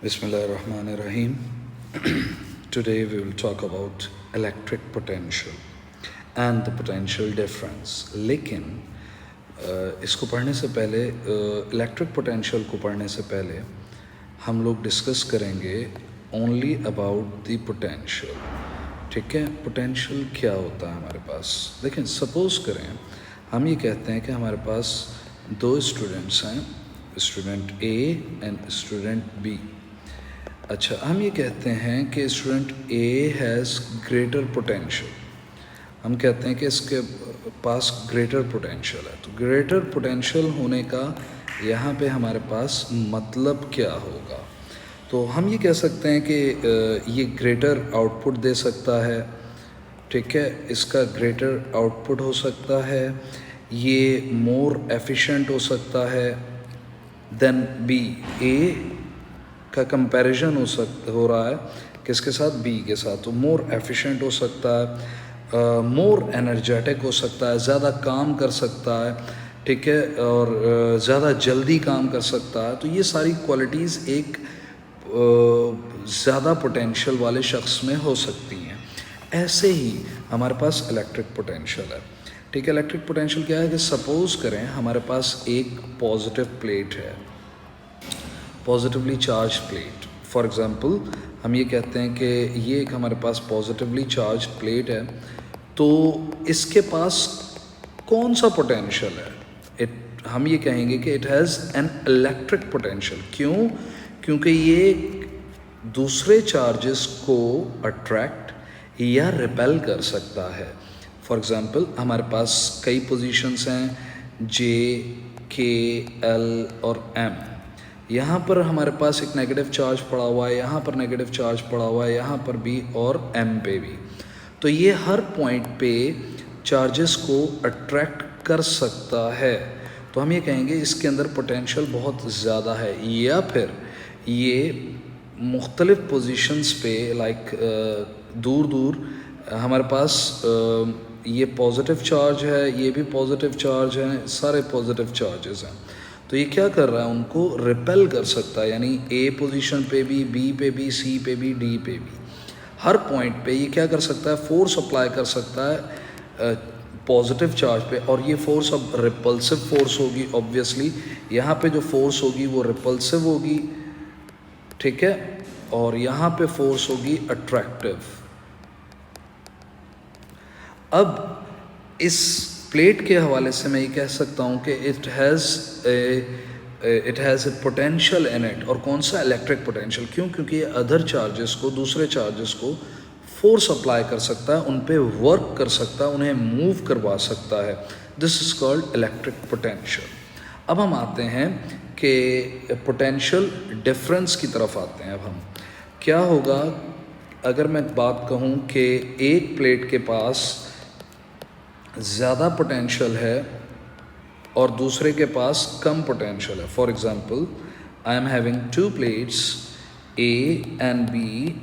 Bismillahirrahmanirrahim. Today we will talk about electric potential and the potential difference. लेकिन इसको पढ़ने से पहले इलेक्ट्रिक पोटेंशियल को पढ़ने से पहले हम लोग डिस्कस करेंगे ओनली अबाउट द पोटेंशियल. ठीक है, पोटेंशियल क्या होता है हमारे पास. देखिए, सपोज करें हम ये कहते हैं कि हमारे पास दो स्टूडेंट्स हैं, student A and student B. अच्छा, हम ये कहते हैं कि student A has greater potential. हम कहते हैं कि इसके पास ग्रेटर पोटेंशियल है. तो ग्रेटर पोटेंशियल होने का यहाँ पे हमारे पास मतलब क्या होगा. तो हम ये कह सकते हैं कि ये ग्रेटर आउटपुट दे सकता है. ठीक है, इसका ग्रेटर आउटपुट हो सकता है, ये मोर एफिशिएंट हो सकता है देन बी. ए का कंपैरिजन हो रहा है किसके साथ, बी के साथ. तो मोर एफिशिएंट हो सकता है, मोर एनर्जेटिक हो सकता है, ज़्यादा काम कर सकता है. ठीक है, और ज़्यादा जल्दी काम कर सकता है. तो ये सारी क्वालिटीज़ एक ज़्यादा पोटेंशियल वाले शख्स में हो सकती हैं. ऐसे ही हमारे पास इलेक्ट्रिक पोटेंशियल है. ठीक है, इलेक्ट्रिक पोटेंशियल क्या है कि सपोज़ करें हमारे पास एक पॉजिटिव प्लेट है, positively charge plate. For example हम ये कहते हैं कि ये एक हमारे पास पॉजिटिवली चार्ज प्लेट है. तो इसके पास कौन सा पोटेंशियल है. हम ये कहेंगे कि it has an electric potential. क्यों? क्योंकि ये दूसरे चार्जेस को अट्रैक्ट या रिपेल कर सकता है. फॉर एग्ज़ाम्पल हमारे पास कई पोजीशंस हैं, जे, के, एल और एम. यहाँ पर हमारे पास एक नेगेटिव चार्ज पड़ा हुआ है, यहाँ पर नेगेटिव चार्ज पड़ा हुआ है, यहाँ पर भी और एम पे भी. तो ये हर पॉइंट पे चार्जेस को अट्रैक्ट कर सकता है. तो हम ये कहेंगे इसके अंदर पोटेंशियल बहुत ज़्यादा है. या फिर ये मुख्तलिफ पोजीशंस पे लाइक दूर दूर हमारे पास ये पॉजिटिव चार्ज है, ये भी पॉजिटिव चार्ज है, सारे पॉजिटिव चार्जेस हैं. तो ये क्या कर रहा है, उनको रिपेल कर सकता है. यानी ए पोजीशन पे भी, बी पे भी, सी पे भी, डी पे भी, हर पॉइंट पे ये क्या कर सकता है, फोर्स अप्लाई कर सकता है पॉजिटिव चार्ज पे. और ये फोर्स अब रिपल्सिव फोर्स होगी. ऑब्वियसली यहाँ पे जो फोर्स होगी वो रिपल्सिव होगी. ठीक है, और यहाँ पे फोर्स होगी अट्रैक्टिव. अब इस प्लेट के हवाले से मैं ये कह सकता हूँ कि it has a potential in it. और कौन सा, इलेक्ट्रिक पोटेंशियल. क्यों? क्योंकि ये अदर चार्जेस को, दूसरे चार्जेस को फोर्स अप्लाई कर सकता है, उन पे वर्क कर सकता है, उन्हें मूव करवा सकता है. This is called electric potential. अब हम आते हैं कि पोटेंशियल डिफरेंस की तरफ आते हैं. अब हम क्या होगा अगर मैं बात कहूँ कि एक प्लेट के पास ज़्यादा पोटेंशियल है और दूसरे के पास कम पोटेंशियल है. For example I am having two plates A and B,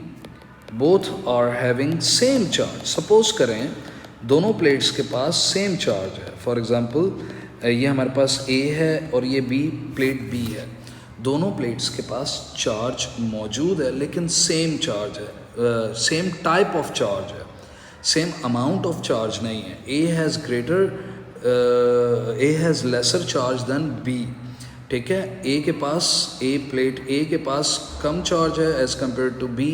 both are having same charge. Suppose करें दोनों प्लेट्स के पास सेम चार्ज है. फॉर एग्ज़ाम्पल ये हमारे पास ए है और ये बी, प्लेट बी है. दोनों प्लेट्स के पास चार्ज मौजूद है लेकिन सेम चार्ज है, सेम टाइप ऑफ चार्ज है, सेम अमाउंट ऑफ चार्ज नहीं है. A has lesser charge than B. ठीक है, ए के पास, प्लेट ए के पास कम चार्ज है एज़ कम्पेयर टू बी.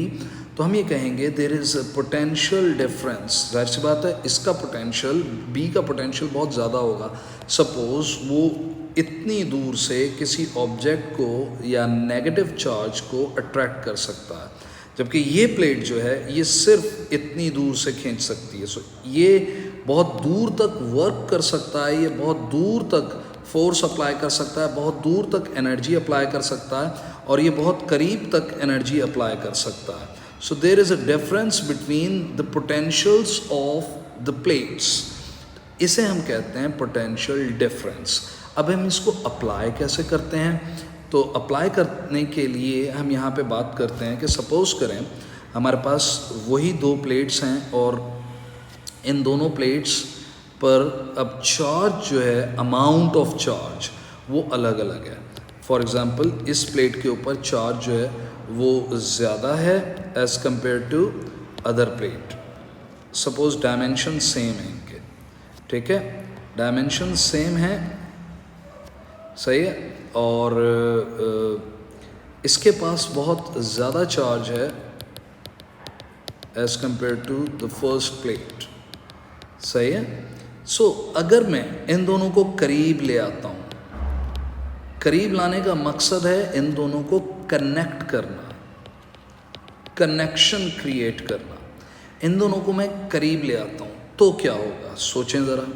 तो हम ये कहेंगे there is a potential difference. जाहिर सी बात है इसका पोटेंशियल, बी का पोटेंशियल बहुत ज़्यादा होगा. सपोज़ वो इतनी दूर से किसी ऑब्जेक्ट को या नेगेटिव चार्ज को अट्रैक्ट कर सकता है, जबकि ये प्लेट जो है ये सिर्फ इतनी दूर से खींच सकती है. सो ये बहुत दूर तक वर्क कर सकता है, ये बहुत दूर तक फोर्स अप्लाई कर सकता है, बहुत दूर तक एनर्जी अप्लाई कर सकता है, और ये बहुत करीब तक एनर्जी अप्लाई कर सकता है. So there is a difference between the potentials of the plates. इसे हम कहते हैं पोटेंशियल डिफरेंस. अब हम इसको अप्लाई कैसे करते हैं. तो अप्लाई करने के लिए हम यहाँ पे बात करते हैं कि सपोज़ करें हमारे पास वही दो प्लेट्स हैं और इन दोनों प्लेट्स पर अब चार्ज जो है, अमाउंट ऑफ चार्ज वो अलग अलग है. फॉर एग्ज़ाम्पल इस प्लेट के ऊपर चार्ज जो है वो ज़्यादा है as compare to other plate. Suppose dimension same है इनके, ठीक है, डायमेंशन सेम है, सही है, और इसके पास बहुत ज़्यादा चार्ज है as compare to the first plate, सही है। सो अगर मैं इन दोनों को करीब ले आता हूँ, करीब लाने का मकसद है इन दोनों को कनेक्ट करना, कनेक्शन क्रिएट करना। इन दोनों को मैं करीब ले आता हूँ तो क्या होगा, सोचें ज़रा।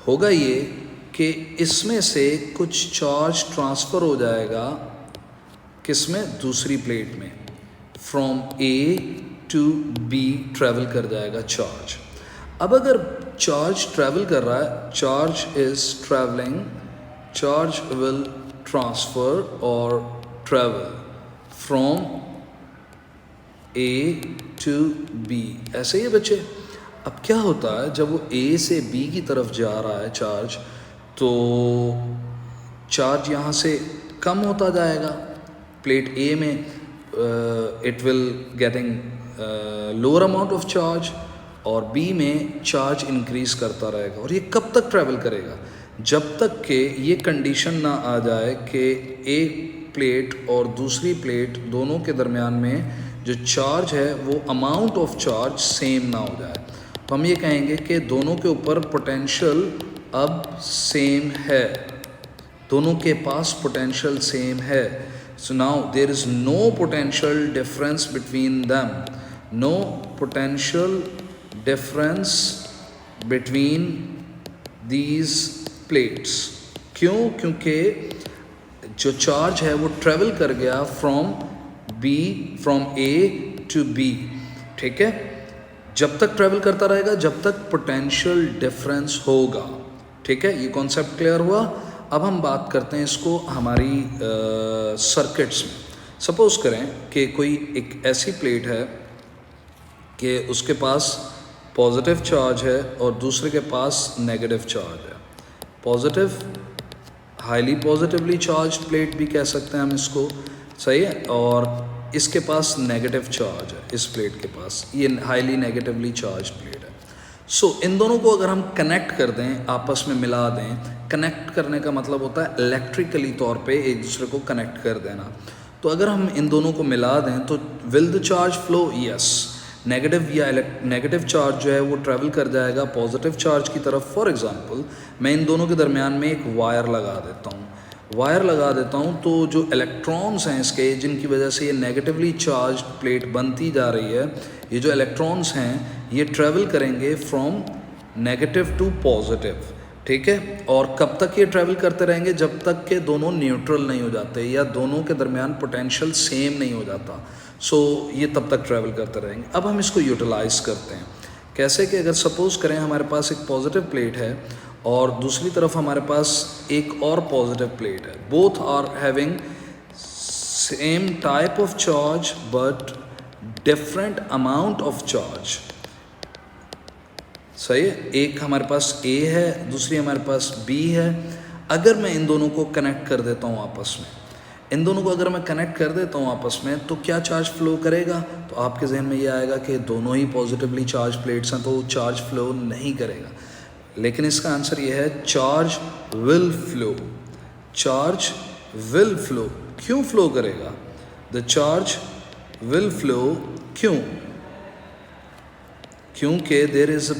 होगा ये कि इसमें से कुछ चार्ज ट्रांसफ़र हो जाएगा किसमें, दूसरी प्लेट में, from A to B travel कर जाएगा चार्ज। अब अगर चार्ज ट्रैवल कर रहा है, charge is travelling, charge will transfer और travel from A to B, ऐसे ही बच्चे। अब क्या होता है जब वो ए से बी की तरफ जा रहा है चार्ज, तो चार्ज यहाँ से कम होता जाएगा प्लेट ए में, it will getting lower amount of charge, और बी में चार्ज इंक्रीज करता रहेगा। और ये कब तक ट्रैवल करेगा, जब तक कि ये कंडीशन ना आ जाए कि एक प्लेट और दूसरी प्लेट दोनों के दरमियान में जो चार्ज है वो अमाउंट ऑफ चार्ज सेम ना हो जाए। तो हम ये कहेंगे कि दोनों के ऊपर पोटेंशियल अब सेम है, दोनों के पास पोटेंशियल सेम है। So now there is no potential difference between them, no potential difference between these plates. क्यों, क्योंकि जो चार्ज है वो ट्रेवल कर गया फ्रॉम ए टू बी, ठीक है। जब तक ट्रेवल करता रहेगा जब तक पोटेंशियल डिफरेंस होगा, ठीक है। ये कॉन्सेप्ट क्लियर हुआ। अब हम बात करते हैं इसको हमारी सर्किट्स में। सपोज करें कि कोई एक ऐसी प्लेट है कि उसके पास पॉजिटिव चार्ज है और दूसरे के पास नेगेटिव चार्ज है। Positive, highly positively charge plate भी कह सकते हैं हम इसको, सही है, और इसके पास नेगेटिव चार्ज है, इस प्लेट के पास ये हाईली नेगेटिवली चार्ज प्लेट है। सो इन दोनों को अगर हम कनेक्ट कर दें, आपस में मिला दें, कनेक्ट करने का मतलब होता है इलेक्ट्रिकली तौर पे एक दूसरे को कनेक्ट कर देना। तो अगर हम इन दोनों को मिला दें तो will the charge flow, yes, negative या नेगेटिव चार्ज जो है वो ट्रैवल कर जाएगा पॉजिटिव चार्ज की तरफ। फॉर एग्जांपल मैं इन दोनों के दरमियान में एक वायर लगा देता हूँ, वायर लगा देता हूँ, तो जो इलेक्ट्रॉन्स हैं इसके, जिनकी वजह से ये नेगेटिवली चार्ज प्लेट बनती जा रही है, ये जो इलेक्ट्रॉन्स हैं ये ट्रैवल करेंगे फ्रॉम नेगेटिव टू पॉजिटिव, ठीक है। और कब तक ये ट्रैवल करते रहेंगे, जब तक के दोनों न्यूट्रल नहीं हो जाते या दोनों के दरमियान पोटेंशियल सेम नहीं हो जाता। सो ये तब तक ट्रैवल करते रहेंगे। अब हम इसको यूटिलाइज़ करते हैं कैसे, कि अगर सपोज़ करें हमारे पास एक पॉजिटिव प्लेट है और दूसरी तरफ हमारे पास एक और पॉजिटिव प्लेट है, both are having same type of charge but different amount of charge, सही है। एक हमारे पास ए है, दूसरी हमारे पास बी है। अगर मैं इन दोनों को कनेक्ट कर देता हूँ आपस में, इन दोनों को अगर मैं कनेक्ट कर देता हूँ आपस में, तो क्या चार्ज फ्लो करेगा, तो आपके जहन में ये आएगा कि दोनों ही पॉजिटिवली चार्ज प्लेट्स हैं तो चार्ज फ्लो नहीं करेगा। लेकिन इसका आंसर ये है charge will flow, charge will flow. क्यों फ्लो करेगा, द चार्ज विल फ्लो, क्यों, क्योंकि there is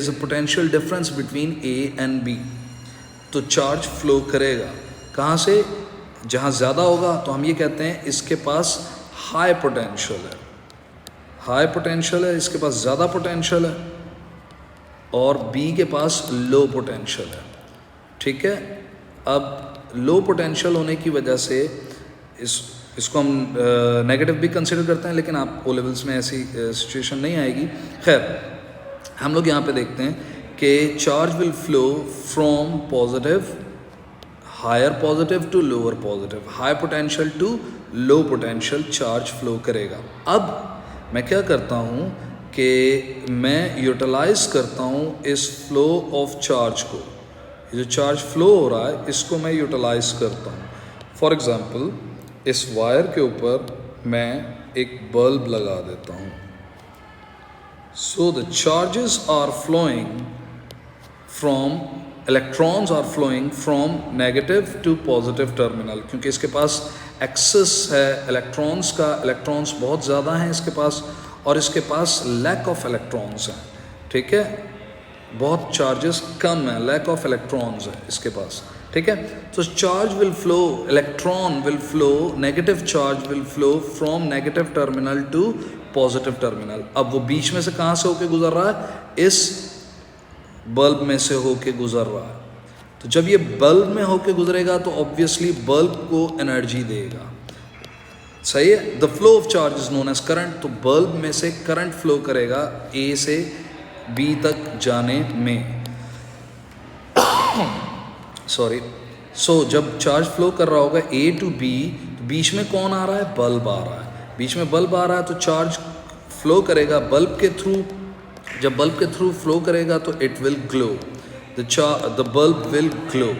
a potential difference between A and B, तो चार्ज फ्लो करेगा। कहाँ से, जहाँ ज़्यादा होगा तो हम ये कहते हैं इसके पास हाई पोटेंशियल है, हाई पोटेंशियल है, इसके पास ज़्यादा पोटेंशियल है, और बी के पास लो पोटेंशियल है, ठीक है। अब लो पोटेंशियल होने की वजह से इसको हम नेगेटिव भी कंसिडर करते हैं, लेकिन आप ओ लेवल्स में ऐसी सिचुएशन नहीं आएगी। खैर हम लोग यहाँ पे देखते हैं कि charge will flow from positive, higher positive to lower positive, high potential to low potential charge flow करेगा। अब मैं क्या करता हूँ कि मैं यूटिलाइज़ करता हूँ इस फ्लो ऑफ चार्ज को, ये जो चार्ज फ्लो हो रहा है इसको मैं यूटिलाइज करता हूँ। फॉर एग्ज़ाम्पल इस वायर के ऊपर मैं एक बल्ब लगा देता हूँ। So the charges are flowing from, electrons are flowing from negative to positive terminal, क्योंकि इसके पास एक्सेस है इलेक्ट्रॉन्स का, इलेक्ट्रॉन्स बहुत ज़्यादा हैं इसके पास, और इसके पास लैक ऑफ इलेक्ट्रॉन्स हैं। ठीक है, बहुत चार्जेस कम है, लैक ऑफ इलेक्ट्रॉन्स है इसके पास। ठीक है, तो charge will flow, electron will flow, negative charge will flow from negative terminal to positive terminal. अब वो बीच में से कहाँ से होके गुजर रहा है? इस बल्ब में से होके गुजर रहा है। तो जब ये बल्ब में होके गुजरेगा तो ऑब्वियसली बल्ब को एनर्जी देगा। सही है, the flow of charge is known as current. तो बल्ब में से करंट फ्लो करेगा ए से बी तक जाने में। सॉरी, सो जब चार्ज फ्लो कर रहा होगा ए टू बी, तो बीच में कौन आ रहा है? बल्ब आ रहा है। बीच में बल्ब आ रहा है तो चार्ज फ्लो करेगा बल्ब के थ्रू। जब बल्ब के थ्रू फ्लो करेगा तो it will glow, the bulb will glow.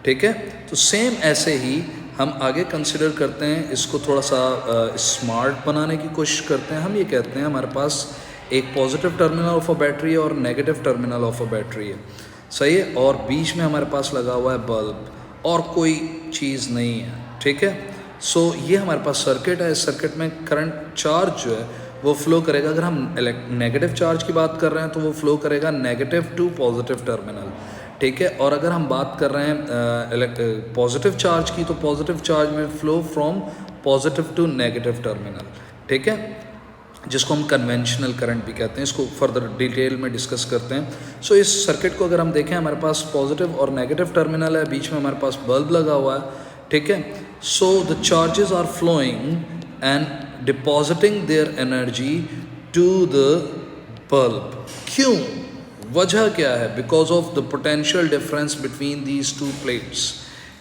ठीक है, तो सेम ऐसे ही हम आगे कंसिडर करते हैं, इसको थोड़ा सा स्मार्ट बनाने की कोशिश करते हैं। हम ये कहते हैं हमारे पास एक positive terminal of a battery और negative terminal of a battery है। सही है, और बीच में हमारे पास लगा हुआ है बल्ब और कोई चीज़ नहीं है। ठीक है, सो ये हमारे पास सर्किट है। इस सर्किट में करंट चार्ज जो है वो फ्लो करेगा। अगर हम नेगेटिव चार्ज की बात कर रहे हैं तो वो फ्लो करेगा नेगेटिव टू पॉजिटिव टर्मिनल। ठीक है, और अगर हम बात कर रहे हैं पॉजिटिव चार्ज की, तो पॉजिटिव चार्ज में flow from positive to negative terminal. ठीक है, जिसको हम कन्वेंशनल करंट भी कहते हैं। इसको फर्दर डिटेल में डिस्कस करते हैं। सो इस सर्किट को अगर हम देखें, हमारे पास पॉजिटिव और नेगेटिव टर्मिनल है, बीच में हमारे पास बल्ब लगा हुआ है। ठीक है, so the charges are flowing and depositing their energy to the bulb. क्यों? वजह क्या है? Because of the potential difference between these two plates.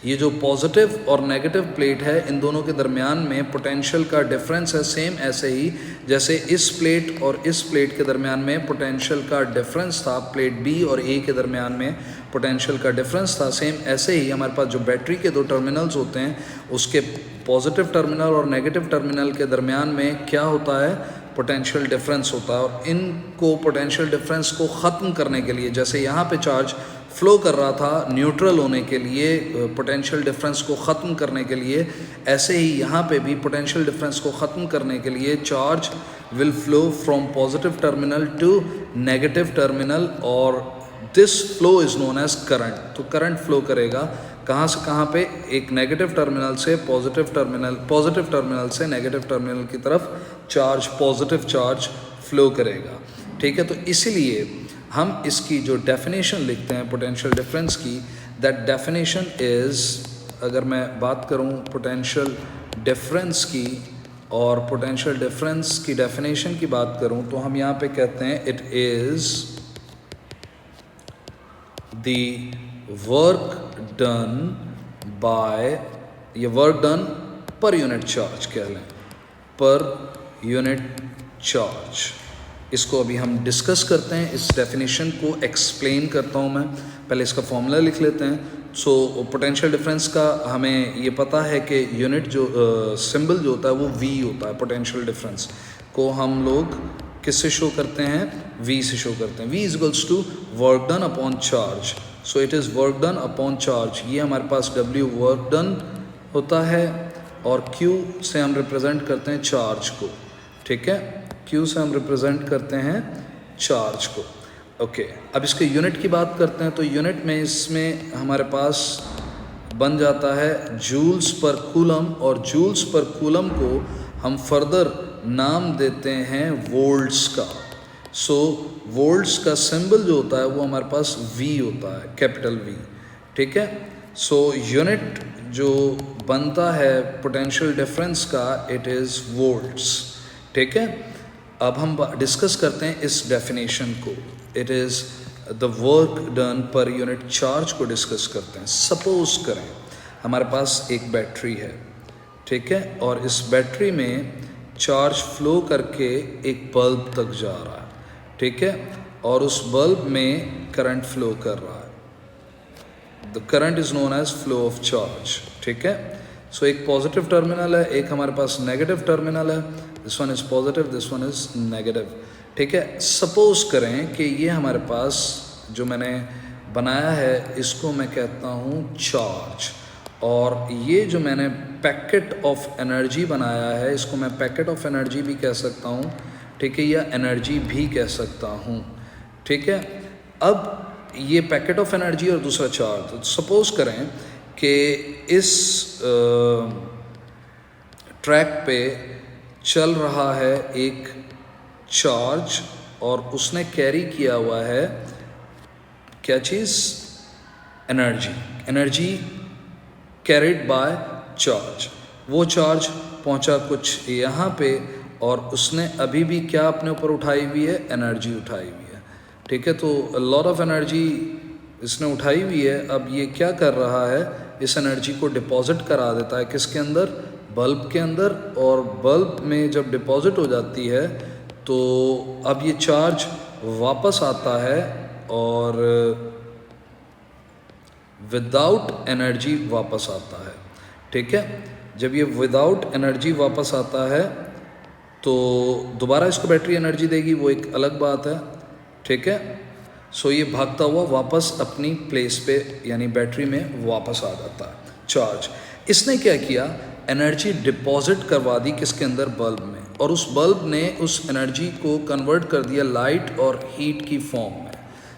ये जो पॉजिटिव और नेगेटिव प्लेट है, इन दोनों के दरमियान में पोटेंशियल का डिफरेंस है। सेम ऐसे ही जैसे इस प्लेट और इस प्लेट के दरमियान में पोटेंशियल का डिफरेंस था, प्लेट बी और ए के दरमियान में पोटेंशियल का डिफरेंस था, सेम ऐसे ही हमारे पास जो बैटरी के दो टर्मिनल्स होते हैं, उसके पॉजिटिव टर्मिनल और नेगेटिव टर्मिनल के दरमियान में क्या होता है? पोटेंशियल डिफरेंस होता है। और इनको पोटेंशियल डिफरेंस को ख़त्म करने के लिए, जैसे यहाँ पे चार्ज फ्लो कर रहा था न्यूट्रल होने के लिए, पोटेंशियल डिफरेंस को ख़त्म करने के लिए, ऐसे ही यहाँ पे भी पोटेंशियल डिफरेंस को ख़त्म करने के लिए charge will flow from positive terminal to negative terminal, और this flow is known as current. तो करंट फ्लो करेगा कहाँ से कहाँ पे? एक नेगेटिव टर्मिनल से पॉजिटिव टर्मिनल, पॉजिटिव टर्मिनल से नेगेटिव टर्मिनल की तरफ चार्ज, पॉजिटिव चार्ज फ्लो करेगा। ठीक है, तो इसीलिए हम इसकी जो डेफिनेशन लिखते हैं पोटेंशियल डिफरेंस की, दैट डेफिनेशन इज़, अगर मैं बात करूं पोटेंशियल डिफरेंस की और पोटेंशियल डिफरेंस की डेफिनेशन की बात करूं, तो हम यहाँ पे कहते हैं it is the work done by, ये work done per unit charge कह लें, पर यूनिट चार्ज। इसको अभी हम डिस्कस करते हैं, इस डेफिनेशन को एक्सप्लेन करता हूँ मैं। पहले इसका फॉर्मूला लिख लेते हैं। सो पोटेंशियल डिफरेंस का हमें ये पता है कि यूनिट जो सिंबल जो होता है वो V होता है। पोटेंशियल डिफरेंस को हम लोग किससे शो करते हैं? V से शो करते हैं। V is equals to work done upon charge. So it is work done upon charge. ये हमारे पास W वर्क डन होता है और Q से हम रिप्रेजेंट करते हैं चार्ज को। ठीक है, Q से हम रिप्रेजेंट करते हैं चार्ज को। ओके, अब इसके यूनिट की बात करते हैं। तो यूनिट में इसमें हमारे पास बन जाता है जूल्स पर कूलम, और जूल्स पर कूलम को हम फर्दर नाम देते हैं वोल्ट्स का। सो वोल्ट्स का सिंबल जो होता है वो हमारे पास V होता है, कैपिटल V। ठीक है, सो यूनिट जो बनता है पोटेंशियल डिफरेंस का, इट इज़ वोल्ट्स। ठीक है, अब हम डिस्कस करते हैं इस डेफिनेशन को। It is the work done per unit charge को डिस्कस करते हैं। सपोज करें हमारे पास एक बैटरी है, ठीक है, और इस बैटरी में चार्ज फ्लो करके एक बल्ब तक जा रहा है। ठीक है, और उस बल्ब में करंट फ्लो कर रहा है। The current is known as flow of charge, ठीक है। सो एक पॉजिटिव टर्मिनल है, एक हमारे पास नेगेटिव टर्मिनल है, this one is positive, this one is negative, ठीक है। सपोज करें कि ये हमारे पास जो मैंने बनाया है इसको मैं कहता हूँ चार्ज, और ये जो मैंने पैकेट ऑफ एनर्जी बनाया है इसको मैं पैकेट ऑफ एनर्जी भी कह सकता हूँ, ठीक है, या एनर्जी भी कह सकता हूँ, ठीक है। अब ये पैकेट ऑफ एनर्जी और दूसरा चार्ज, तो सपोज करें कि इस ट्रैक पे चल रहा है एक चार्ज और उसने कैरी किया हुआ है क्या चीज़, एनर्जी कैरिड बाय चार्ज। वो चार्ज पहुंचा कुछ यहाँ पे और उसने अभी भी क्या अपने ऊपर उठाई हुई है, एनर्जी उठाई हुई है, ठीक है। तो लॉट ऑफ एनर्जी इसने उठाई हुई है। अब ये क्या कर रहा है, इस एनर्जी को डिपॉजिट करा देता है किसके अंदर, बल्ब के अंदर, और बल्ब में जब डिपॉजिट हो जाती है तो अब ये चार्ज वापस आता है और विदाउट एनर्जी वापस आता है, ठीक है। जब ये विदाउट एनर्जी वापस आता है तो दोबारा इसको बैटरी एनर्जी देगी, वो एक अलग बात है, ठीक है। सो ये भागता हुआ वापस अपनी प्लेस पे यानी बैटरी में वापस आ जाता है चार्ज। इसने क्या किया, एनर्जी डिपॉजिट करवा दी किसके अंदर, बल्ब में, और उस बल्ब ने उस एनर्जी को कन्वर्ट कर दिया लाइट और हीट की फॉर्म में,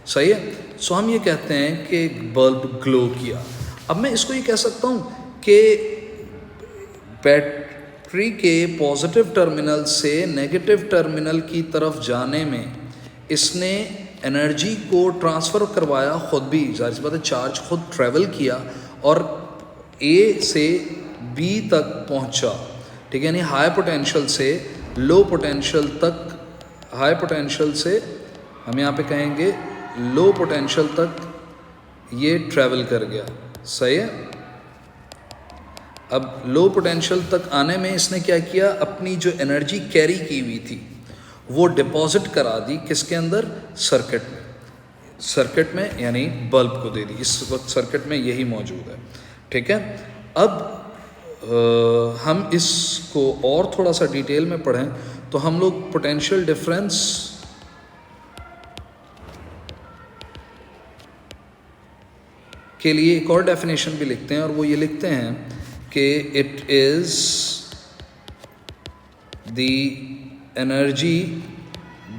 सही है। सो हम ये कहते हैं कि बल्ब ग्लो किया। अब मैं इसको ये कह सकता हूँ कि बैटरी के पॉजिटिव टर्मिनल से नेगेटिव टर्मिनल की तरफ जाने में इसने एनर्जी को ट्रांसफ़र करवाया, खुद भी जाहिर सी बात है चार्ज खुद ट्रैवल किया और ए से बी तक पहुंचा, ठीक है, यानी हाई पोटेंशियल से लो पोटेंशियल तक, हाई पोटेंशियल से हम यहाँ पे कहेंगे लो पोटेंशियल तक ये ट्रैवल कर गया, सही है। अब लो पोटेंशियल तक आने में इसने क्या किया, अपनी जो एनर्जी कैरी की हुई थी वो डिपॉजिट करा दी किसके अंदर, सर्किट में यानी बल्ब को दे दी। इस वक्त सर्किट में यही मौजूद है, ठीक है। अब हम इसको और थोड़ा सा डिटेल में पढ़ें तो हम लोग पोटेंशियल डिफरेंस के लिए एक और डेफिनेशन भी लिखते हैं, और वो ये लिखते हैं कि it is the energy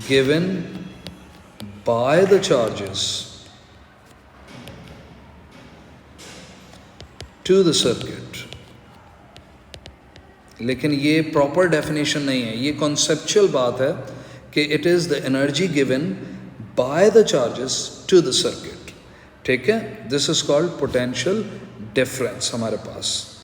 given by the charges to the circuit. लेकिन ये प्रॉपर डेफिनेशन नहीं है, ये कॉन्सेप्चुअल बात है कि it is the energy given by the charges to the circuit, ठीक है। This is called potential difference हमारे पास।